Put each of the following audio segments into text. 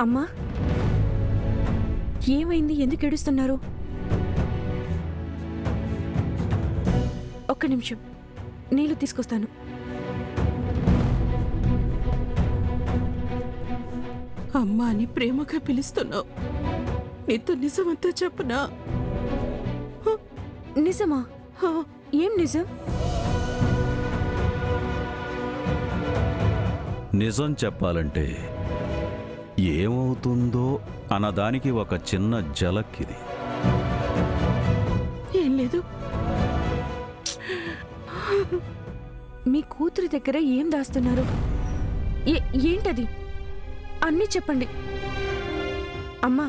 అమ్మా, ఏమైంది? ఎందుకు ఏడుస్తున్నారు? ఒక్క నిమిషం, నీళ్ళు తీసుకొస్తాను. అమ్మా అని ప్రేమగా పిలుస్తున్నావు. నీతో నిజమంతా చెప్పనా? నిజమా? ఏం నిజం? నిజం చెప్పాలంటే ఏమవుతుందో అన్నదానికి ఒక చిన్న జలక్కిది. ఏం లేదు. మీ కూతురి దగ్గర ఏం దాస్తున్నారు? ఏంటది? అన్నీ చెప్పండి. అమ్మా,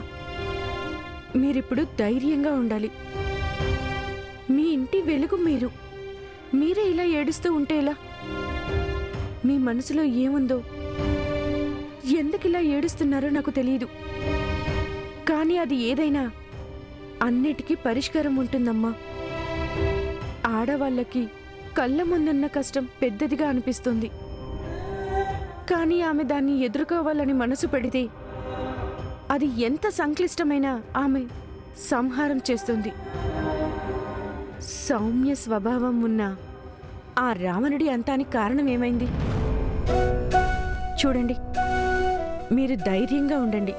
మీరిప్పుడు ధైర్యంగా ఉండాలి. మీ ఇంటి వెలుగు మీరు. మీరే ఇలా ఏడుస్తూ ఉంటే ఎలా? మీ మనసులో ఏముందో, ఎందుకిలా ఏడుస్తున్నారో నాకు తెలియదు. కానీ అది ఏదైనా అన్నిటికీ పరిష్కారం ఉంటుందమ్మా. ఆడవాళ్ళకి కళ్ళ ముందున్న కష్టం పెద్దదిగా అనిపిస్తుంది. కానీ ఆమె దాన్ని ఎదుర్కోవాలని మనసు పెడితే అది ఎంత సంక్లిష్టమైనా ఆమె సంహారం చేస్తుంది. సౌమ్య స్వభావం ఉన్న ఆ రావణుడి అంతానికి కారణం ఏమైంది? చూడండి, మీరు ధైర్యంగా ఉండండి.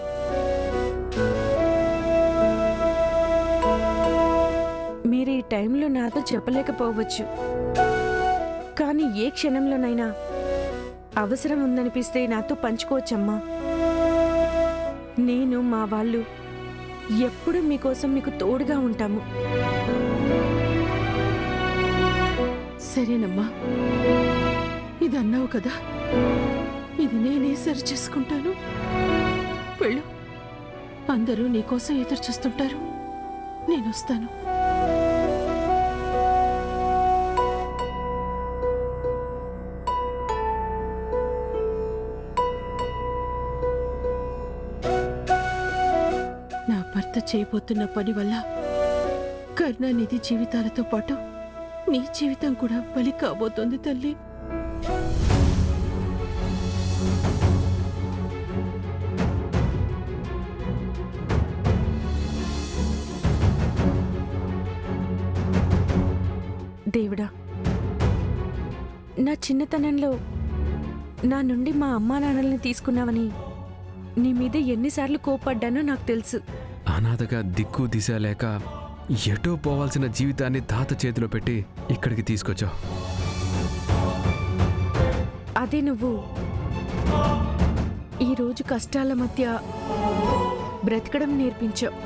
మీరు ఈ టైంలో నాతో చెప్పలేకపోవచ్చు, కానీ ఏ క్షణంలోనైనా అవసరం ఉందనిపిస్తే నాతో పంచుకోవచ్చమ్మా. నేను, మా వాళ్ళు ఎప్పుడూ మీకోసం మీకు తోడుగా ఉంటాము. సరేనమ్మా, ఇది అన్నావు కదా, ఇది నేనే సరి చేసుకుంటాను. వెళ్ళు, అందరూ నీకోసం ఎదురు చూస్తుంటారు. నేనొస్తాను. నా భర్త చేయబోతున్న పని వల్ల కరుణానిధి జీవితాలతో పాటు నీ జీవితం కూడా బలి కాబోతోంది తల్లి. దేవుడా, నా చిన్నతనంలో నా నుండి మా అమ్మా నాన్నల్ని తీసుకున్నావని నీ మీద ఎన్నిసార్లు కోప్పడ్డానో నాకు తెలుసు. అనాథగా దిక్కు దిశ లేక ఎటో పోవాల్సిన జీవితాన్ని తాత చేతిలో పెట్టి ఇక్కడికి తీసుకొచ్చావు. అదే నువ్వు ఈరోజు కష్టాల మధ్య బ్రతకడం నేర్పించావు.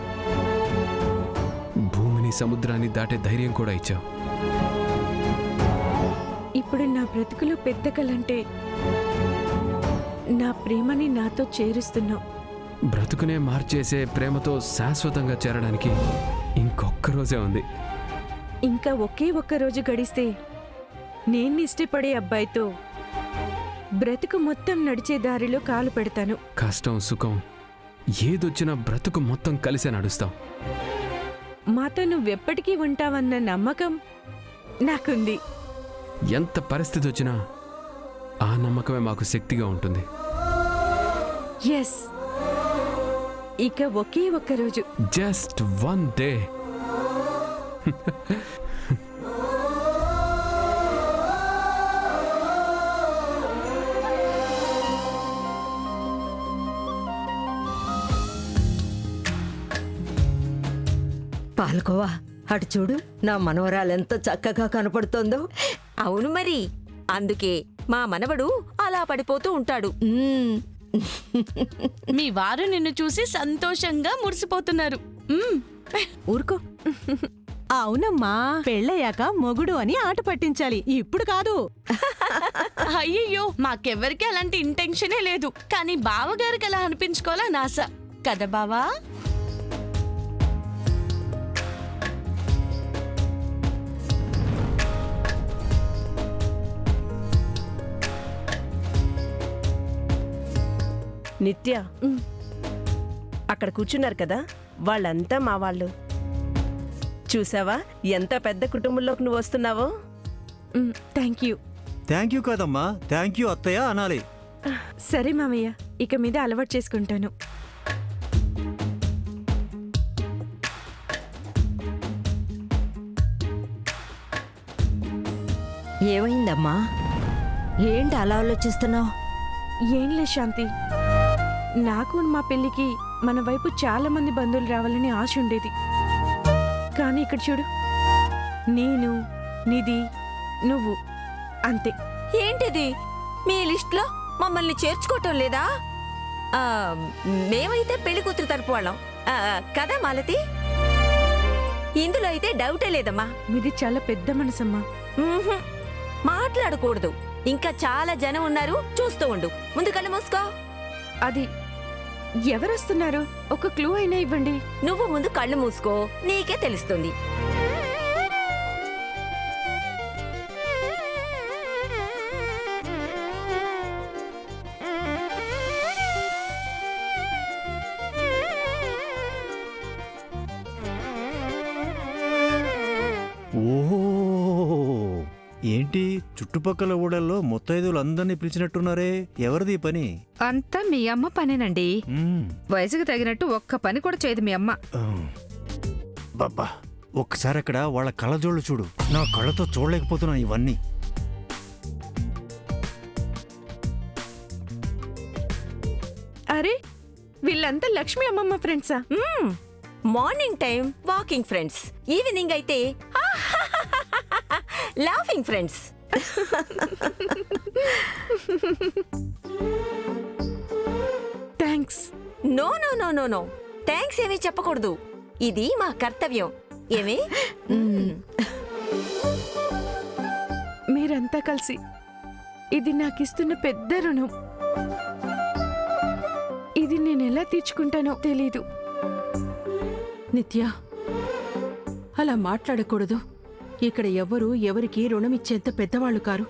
భూమిని సముద్రాన్ని దాటే ధైర్యం కూడా ఇచ్చావు. ఇప్పుడు నా బ్రతుకులో పెద్ద కలంటే నా ప్రేమని నాతో చేరుస్తున్నావు. బ్రతుకునే మార్చేసే ప్రేమతో శాశ్వతంగా చేరడానికి ఇంకొక్క రోజే ఉంది. ఇంకా ఒకే ఒక్క రోజు గడిస్తే నేను ఇష్టపడే అబ్బాయితో బ్రతుకు మొత్తం నడిచే దారిలో కాలు పెడతాను. కష్టం సుఖం ఏదొచ్చినా బ్రతుకు మొత్తం కలిసే నడుస్తాం. మాతో నువ్వెప్పటికీ ఉంటావన్న నమ్మకం నాకుంది. ఎంత పరిస్థితి వచ్చినా ఆ నమ్మకమే మాకు శక్తిగా ఉంటుంది. ఎస్, ఇక ఒకే ఒక్క రోజు, జస్ట్ వన్ డే. పాల్కోవా, అటు చూడు, నా మనవరాలెంత చక్కగా కనపడుతోందో. అవును మరి, అందుకే మా మనవడు అలా పడిపోతూ ఉంటాడు. మీ వారు నిన్ను చూసి సంతోషంగా మురిసిపోతున్నారు. ఊరుకో. అవునమ్మా, పెళ్ళయ్యాక మొగుడు అని ఆట పట్టించాలి, ఇప్పుడు కాదు. అయ్యయ్యో, మాకెవ్వరికి అలాంటి ఇంటెన్షనే లేదు. కానీ బావగారికి అలా అనిపించుకోవాలా నాస కదా బావా? నిత్య, అక్కడ కూర్చున్నారు కదా, వాళ్ళంతా మా వాళ్ళు. చూసావా ఎంత పెద్ద కుటుంబంలోకి నువ్వు వస్తున్నావో? Thank you. థ్యాంక్ యూ కాదమ్మా, థ్యాంక్ యూ అత్తయ్య అనాలి. సరే మామయ్య, ఇక మీద అలవాటు చేసుకుంటాను. ఏమైందమ్మా? ఏంటి అలా ఆలోచిస్తున్నావు? ఏంలే శాంతి, నాకు మా పెళ్లికి మన వైపు చాలా మంది బంధువులు రావాలని ఆశ ఉండేది. కానీ ఇక్కడ చూడు, నేను, నిధి, నువ్వు, అంతే. ఏంటిది మీ లిస్ట్లో మమ్మల్ని చేర్చుకోవటం లేదా? ఆ, మేమైతే పెళ్లి కూతురు తరపు వాళ్ళం కదా మాలతి? ఇందులో అయితే డౌటే లేదమ్మా. మీది చాలా పెద్ద మనసమ్మా. ఉహుం, మాట్లాడకూడదు. ఇంకా చాలా జనం ఉన్నారు, చూస్తూ ఉండు. ముందు కళ్ళు మూసుకో. అది ఎవరొస్తున్నారు? ఒక క్లూ అయినా ఇవ్వండి. నువ్వు ముందు కళ్ళు మూసుకో, నీకే తెలుస్తుంది. ఓహో, ఏంటి చుట్టుపక్కల ఊళ్ళల్లో ముత్తైదువులు అందరినీ పిలిచినట్టున్నారే? ఎవరిది ఈ పని? అంతా మీ అమ్మ పనేనండి. మ్మ్. వయసుకు తగినట్టు ఒక్క పని కూడా చేయదు మీ అమ్మ. ఆ. బాబా, ఒక్కసారి అక్కడ వాళ్ళ కళ్ళజోళ్ళు చూడు. నా కళ్ళతో చూడలేకపోతున్నా ఇవన్నీ. అరే, వీళ్ళంతా లక్ష్మి అమ్మమ్మ ఫ్రెండ్సా? Morning time walking friends, evening అయితే laughing friends. Thanks. No no no no no, thanks ఏమీ చెప్పకూడదు. ఇది మా కర్తవ్యం. ఏమి? మీరంతా కలిసి ఇది నాకిస్తున్న పెద్ద రుణం. ఇది నేనెలా తీర్చుకుంటానో తెలీదు. నిత్య, అలా మాట్లాడకూడదు. ఇక్కడ ఎవ్వరూ ఎవరికి రుణమిచ్చేంత పెద్దవాళ్ళు కారు.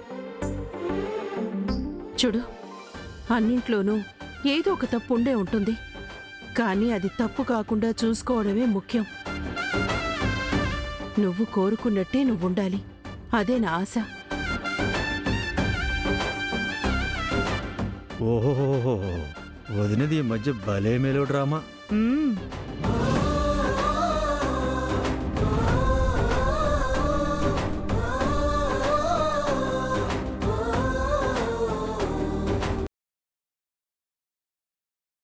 చూడు, అన్నింట్లోనూ ఏదో ఒక తప్పు ఉండే ఉంటుంది. కానీ అది తప్పు కాకుండా చూసుకోవడమే ముఖ్యం. నువ్వు కోరుకున్నట్టే నువ్వుండాలి. అదే నా ఆశ. ఓహో, వదినది ఈ మధ్య భలే మేలో డ్రామా. మ్మ్.